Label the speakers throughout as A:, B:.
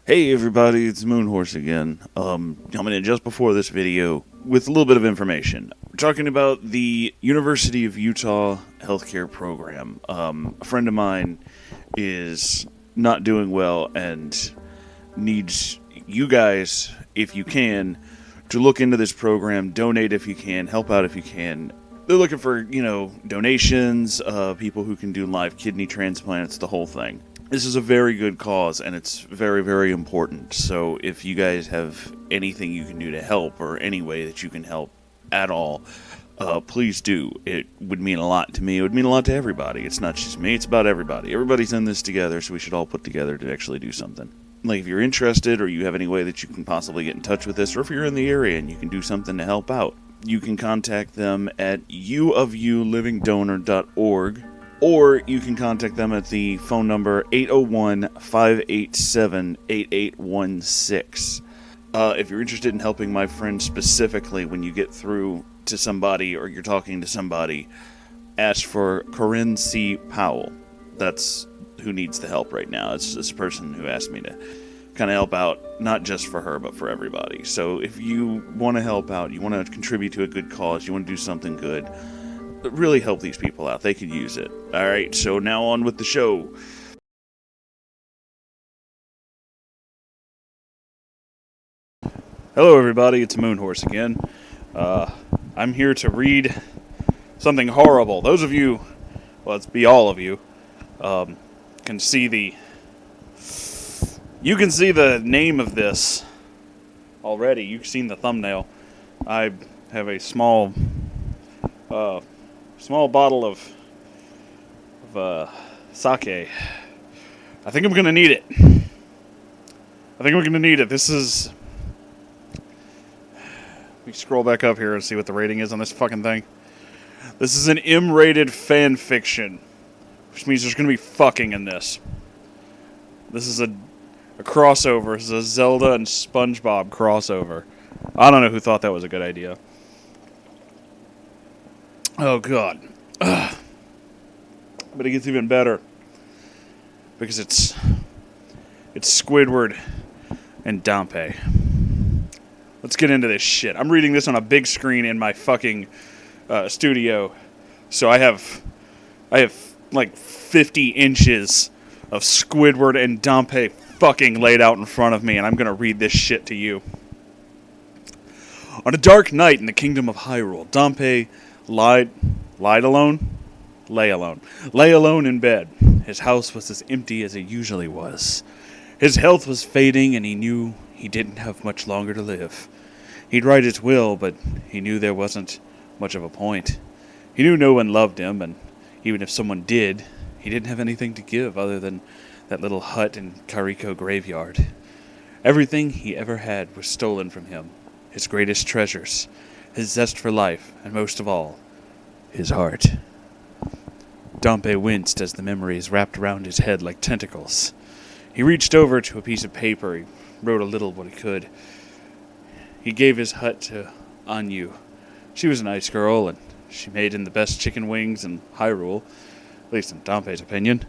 A: Hey everybody, it's Moonhorse again. Coming in just before this video with a little bit of information. We're talking about the University of Utah healthcare program. A friend of mine is not doing well and needs you guys, if you can, to look into this program, donate if you can, help out if you can. They're looking for, donations, people who can do live kidney transplants, the whole thing. This is a very good cause, and it's very, very important. So if you guys have anything you can do to help, or any way that you can help at all, please do. It would mean a lot to me. It would mean a lot to everybody. It's not just me. It's about everybody. Everybody's in this together, so we should all put together to actually do something. Like, if you're interested, or you have any way that you can possibly get in touch with this, or if you're in the area and you can do something to help out, you can contact them at uofulivingdonor.org. Or you can contact them at the phone number 801-587-8816. If you're interested in helping my friend specifically, when you get through to somebody or you're talking to somebody, ask for Corinne C. Powell. That's who needs the help right now. It's this person who asked me to kind of help out, not just for her, but for everybody. So if you want to help out, you want to contribute to a good cause, you want to do something good, really help these people out. They could use it. Alright, so now on with the show. Hello everybody, it's Moonhorse again. I'm here to read something horrible. Those of you, well, it's be all of you, can see the... You can see the name of this already. You've seen the thumbnail. I have a small bottle of sake. I think I'm gonna need it. This is... Let me scroll back up here and see what the rating is on this fucking thing. This is an M-rated fan fiction, which means there's gonna be fucking in this. This is a crossover. This is a Zelda and Spongebob crossover. I don't know who thought that was a good idea. Oh, God. Ugh. But it gets even better. Because it's Squidward and Dompe. Let's get into this shit. I'm reading this on a big screen in my fucking studio. So I have like 50 inches of Squidward and Dompe fucking laid out in front of me, and I'm gonna read this shit to you. On a dark night in the kingdom of Hyrule, Dompe lay alone in bed. His house was as empty as it usually was. His health was fading, and he knew he didn't have much longer to live. He'd write his will, but he knew there wasn't much of a point. He knew no one loved him, and even if someone did, he didn't have anything to give other than that little hut in Kariko graveyard. Everything he ever had was stolen from him. His greatest treasures, his zest for life, and most of all, his heart. Dompe winced as the memories wrapped around his head like tentacles. He reached over to a piece of paper. He wrote a little what he could. He gave his hut to Anyu. She was a nice girl, and she made him the best chicken wings in Hyrule, at least in Dompe's opinion.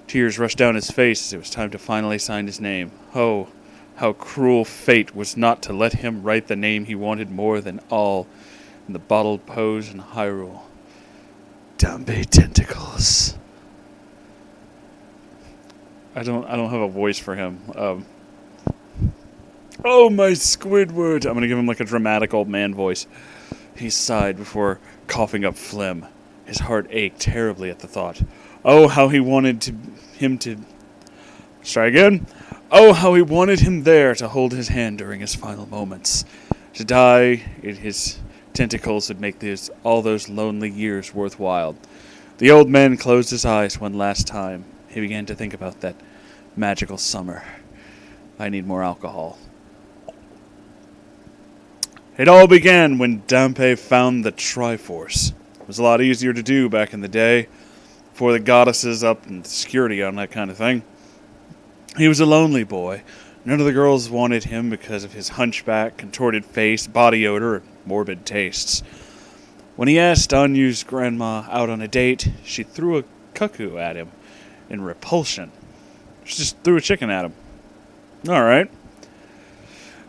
A: Tears rushed down his face as it was time to finally sign his name. Oh, how cruel fate was not to let him write the name he wanted more than all in the bottled pose in Hyrule. Dompe Tentacles. I don't have a voice for him. Oh, my Squidward! I'm gonna give him like a dramatic old man voice. He sighed before coughing up phlegm. His heart ached terribly at the thought. Oh, how he wanted him to... Try again. Oh, how he wanted him there to hold his hand during his final moments. To die in his tentacles would make all those lonely years worthwhile. The old man closed his eyes one last time. He began to think about that magical summer. I need more alcohol. It all began when Dompe found the Triforce. It was a lot easier to do back in the day, before the goddesses up and security on that kind of thing. He was a lonely boy. None of the girls wanted him because of his hunchback, contorted face, body odor, and morbid tastes. When he asked Anyu's grandma out on a date, she threw a cuckoo at him in repulsion. She just threw a chicken at him. Alright.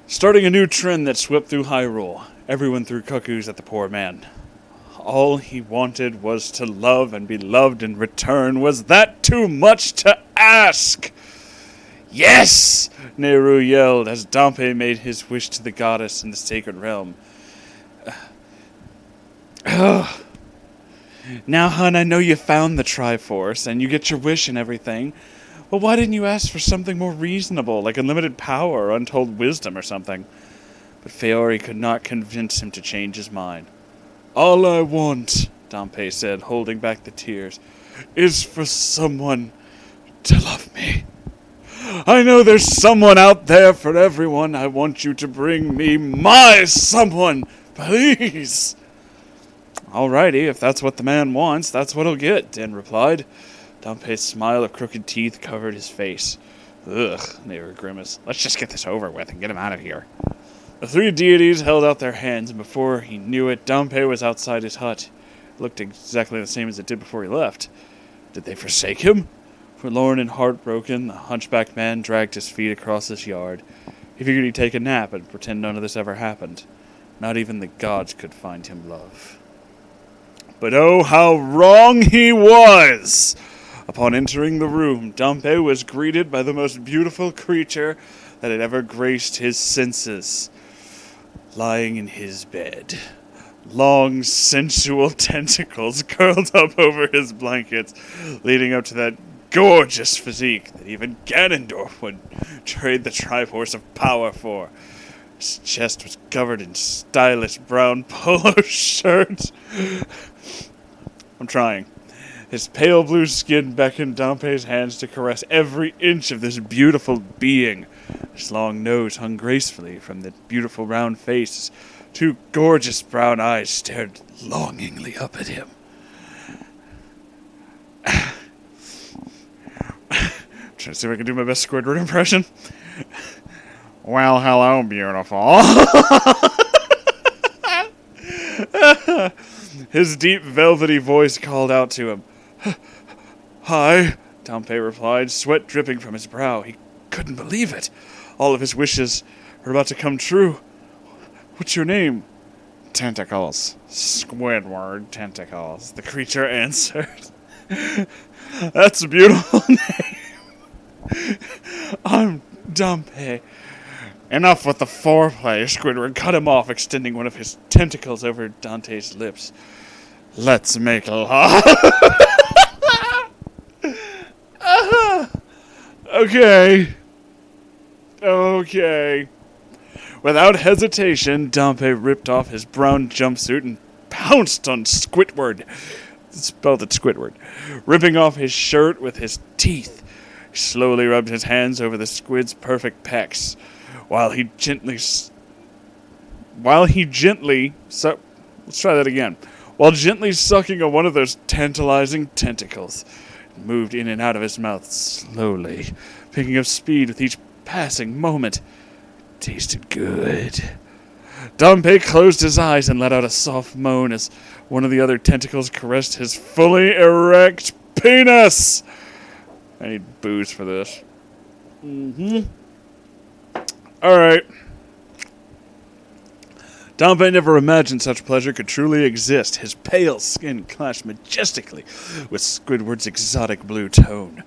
A: Starting a new trend that swept through Hyrule. Everyone threw cuckoos at the poor man. All he wanted was to love and be loved in return. Was that too much to ask? Yes! Nehru yelled as Dampé made his wish to the goddess in the sacred realm. Now, hun, I know you found the Triforce and you get your wish and everything. Well, why didn't you ask for something more reasonable, like unlimited power or untold wisdom or something? But Feori could not convince him to change his mind. All I want, Dampé said, holding back the tears, is for someone to love me. I know there's someone out there for everyone. I want you to bring me my someone, please. Alrighty, if that's what the man wants, that's what he'll get, Din replied. Dampé's smile of crooked teeth covered his face. Ugh, Nehru grimaced. Let's just get this over with and get him out of here. The three deities held out their hands, and before he knew it, Dampé was outside his hut. It looked exactly the same as it did before he left. Did they forsake him? Forlorn and heartbroken, the hunchbacked man dragged his feet across his yard. He figured he'd take a nap and pretend none of this ever happened. Not even the gods could find him love. But oh, how wrong he was! Upon entering the room, Dampé was greeted by the most beautiful creature that had ever graced his senses. Lying in his bed, long, sensual tentacles curled up over his blankets, leading up to that gorgeous physique that even Ganondorf would trade the Triforce of Power for. His chest was covered in stylish brown polo shirts. I'm trying. His pale blue skin beckoned Dampé's hands to caress every inch of this beautiful being. His long nose hung gracefully from the beautiful round face. Two gorgeous brown eyes stared longingly up at him. Trying to see if I can do my best Squidward impression. Well, hello, beautiful. His deep, velvety voice called out to him. Hi, Dampé replied, sweat dripping from his brow. He couldn't believe it. All of his wishes were about to come true. What's your name? Tentacles. Squidward Tentacles, the creature answered. That's a beautiful name. I'm Dampé. Enough with the foreplay. Squidward cut him off, extending one of his tentacles over Dante's lips. Let's make love. Okay. Without hesitation, Dampé ripped off his brown jumpsuit and pounced on Squidward. Spelled it Squidward. Ripping off his shirt with his teeth. He slowly rubbed his hands over the squid's perfect pecs, while he gently sucking on one of those tantalizing tentacles. It moved in and out of his mouth slowly, picking up speed with each passing moment. It tasted good. Dampé closed his eyes and let out a soft moan as one of the other tentacles caressed his fully erect penis. I need booze for this. Alright. Dampé never imagined such pleasure could truly exist. His pale skin clashed majestically with Squidward's exotic blue tone.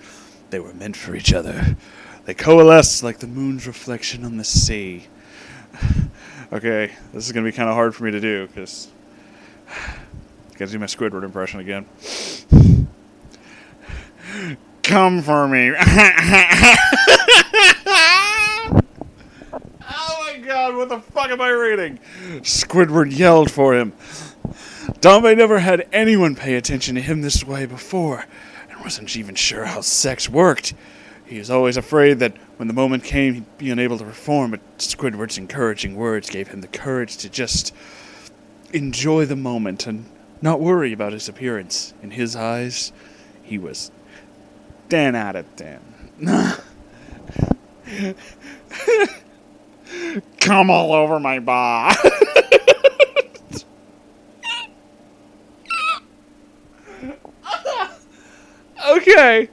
A: They were meant for each other. They coalesced like the moon's reflection on the sea. Okay, this is going to be kind of hard for me to do, because I got to do my Squidward impression again. Come for me. Oh my god, what the fuck am I reading? Squidward yelled for him. Dampé never had anyone pay attention to him this way before, and wasn't even sure how sex worked. He was always afraid that when the moment came, he'd be unable to perform, but Squidward's encouraging words gave him the courage to just enjoy the moment and not worry about his appearance. In his eyes, he was 10 out of 10. Come all over my body. Okay.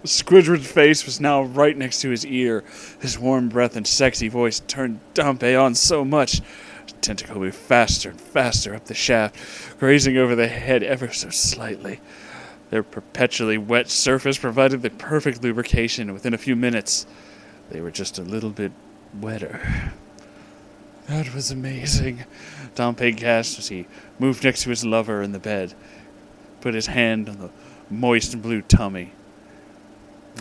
A: Squidward's face was now right next to his ear. His warm breath and sexy voice turned Dompe on so much. His tentacle moved faster and faster up the shaft, grazing over the head ever so slightly. Their perpetually wet surface provided the perfect lubrication, and within a few minutes, they were just a little bit wetter. That was amazing, Dompe gasped as he moved next to his lover in the bed, put his hand on the moist blue tummy.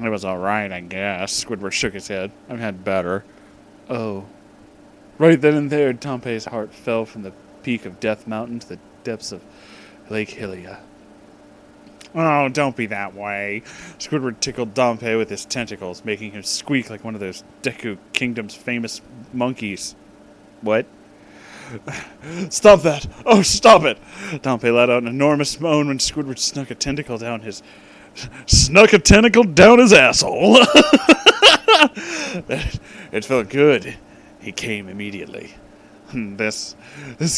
A: It was all right, I guess. Squidward shook his head. I've had better. Oh. Right then and there, Dompe's heart fell from the peak of Death Mountain to the depths of Lake Hylia. Oh, don't be that way. Squidward tickled Dompe with his tentacles, making him squeak like one of those Deku Kingdom's famous monkeys. What? Stop that! Oh, stop it! Dompe let out an enormous moan when Squidward snuck a tentacle down his asshole. It felt good. He came immediately. This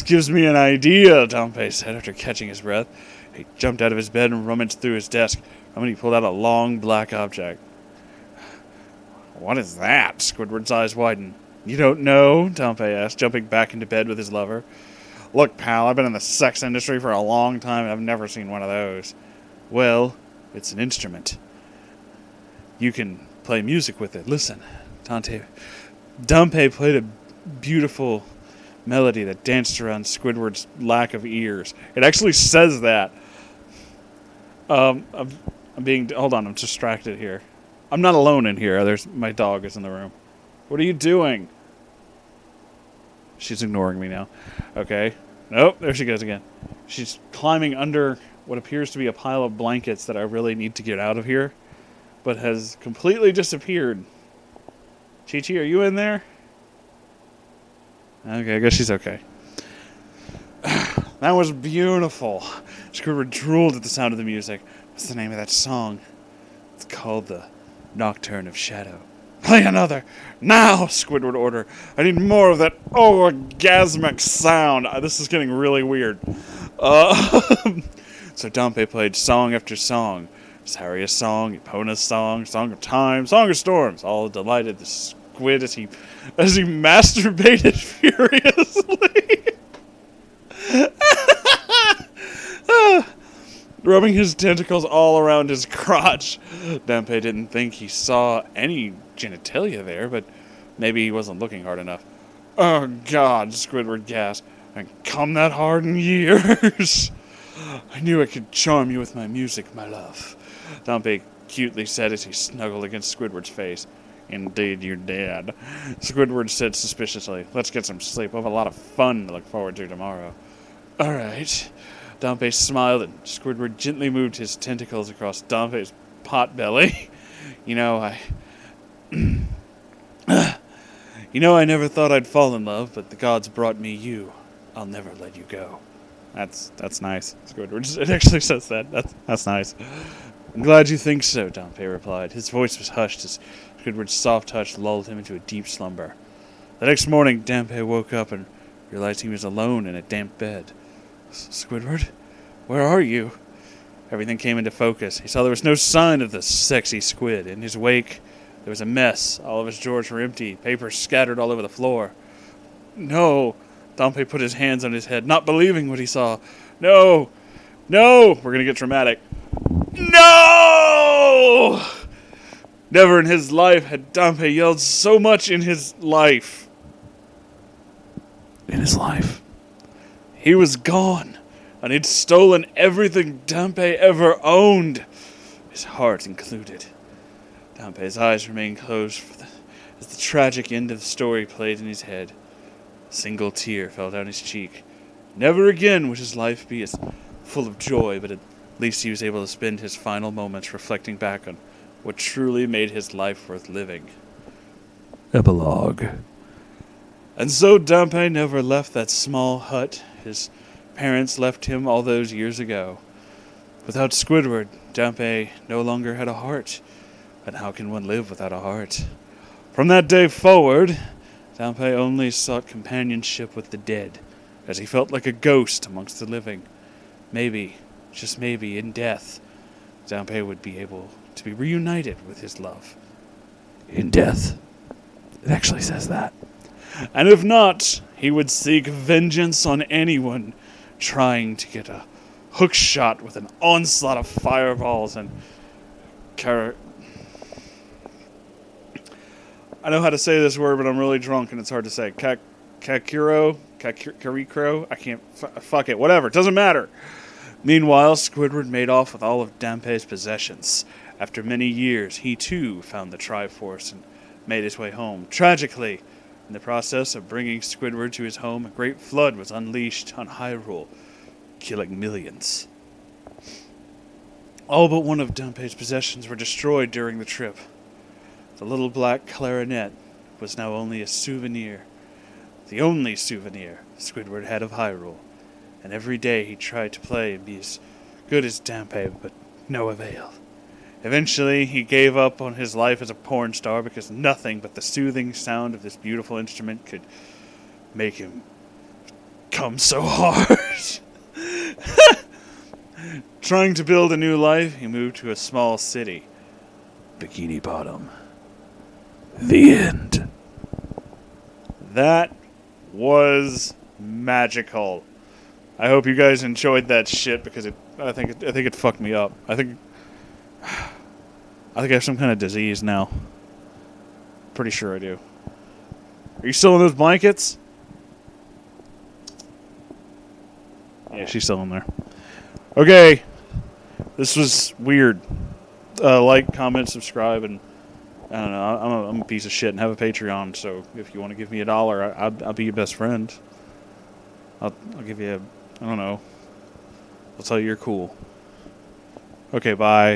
A: gives me an idea, Dompe said after catching his breath. He jumped out of his bed and rummaged through his desk. He pulled out a long black object. What is that? Squidward's eyes widened. You don't know? Dompe asked, jumping back into bed with his lover. Look, pal, I've been in the sex industry for a long time and I've never seen one of those. Well, it's an instrument. You can play music with it. Listen, Dompe played a beautiful melody that danced around Squidward's lack of ears. It actually says that. Hold on, I'm distracted here. I'm not alone in here. My dog is in the room. What are you doing? She's ignoring me now. Okay. Nope, there she goes again. She's climbing under what appears to be a pile of blankets that I really need to get out of here, but has completely disappeared. Chi-Chi, are you in there? Okay, I guess she's okay. That was beautiful. Squidward drooled at the sound of the music. What's the name of that song? It's called The Nocturne of Shadow. Play another! Now! Squidward ordered. I need more of that orgasmic sound. This is getting really weird. So Dompe played song after song. Saria's song, Epona's song, Song of Time, Song of Storms. All delighted the squid as he masturbated furiously. Rubbing his tentacles all around his crotch. Dompe didn't think he saw any genitalia there, but maybe he wasn't looking hard enough. Oh, God, Squidward gasped. I haven't come that hard in years. I knew I could charm you with my music, my love. Dompe cutely said as he snuggled against Squidward's face. Indeed, you did. Squidward said suspiciously. Let's get some sleep. We'll have a lot of fun to look forward to tomorrow. All right. Dompe smiled and Squidward gently moved his tentacles across Dompe's pot belly. I never thought I'd fall in love, but the gods brought me you. I'll never let you go. That's nice. Squidward. It actually says that. That's nice. I'm glad you think so, Dompe replied. His voice was hushed as Squidward's soft touch lulled him into a deep slumber. The next morning, Dompe woke up and realized he was alone in a damp bed. Squidward, where are you? Everything came into focus. He saw there was no sign of the sexy squid. In his wake, there was a mess. All of his drawers were empty, papers scattered all over the floor. No! Dompe put his hands on his head, not believing what he saw. No! No! We're gonna get dramatic. No! Never in his life had Dompe yelled so much in his life. He was gone, and he'd stolen everything Dompe ever owned, his heart included. Dompe's eyes remained closed as the tragic end of the story played in his head. A single tear fell down his cheek. Never again would his life be as full of joy, but at least he was able to spend his final moments reflecting back on what truly made his life worth living. Epilogue. And so Dompe never left that small hut his parents left him all those years ago. Without Squidward, Dompe no longer had a heart. And how can one live without a heart? From that day forward, Dompe only sought companionship with the dead, as he felt like a ghost amongst the living. Maybe, just maybe, in death, Dompe would be able to be reunited with his love in death. It actually says that. And if not, he would seek vengeance on anyone trying to get a hook shot with an onslaught of fireballs and I know how to say this word, but I'm really drunk and it's hard to say. Kakuro? I can't... Fuck it. Whatever. It doesn't matter. Meanwhile, Squidward made off with all of Dampé's possessions. After many years, he too found the Triforce and made his way home. Tragically, in the process of bringing Squidward to his home, a great flood was unleashed on Hyrule, killing millions. All but one of Dampé's possessions were destroyed during the trip. The little black clarinet was now only a souvenir. The only souvenir Squidward had of Hyrule. And every day he tried to play and be as good as Dampé, but no avail. Eventually, he gave up on his life as a porn star because nothing but the soothing sound of this beautiful instrument could make him come so hard. Trying to build a new life, he moved to a small city. Bikini Bottom. The end. That was magical. I hope you guys enjoyed that shit because I think it fucked me up. I think I have some kind of disease now. Pretty sure I do. Are you still in those blankets? Yeah, she's still in there. Okay. This was weird. Like, comment, subscribe, and I don't know. I'm a piece of shit and have a Patreon, so if you want to give me $1, I'll be your best friend. I'll give you I don't know. I'll tell you you're cool. Okay, bye.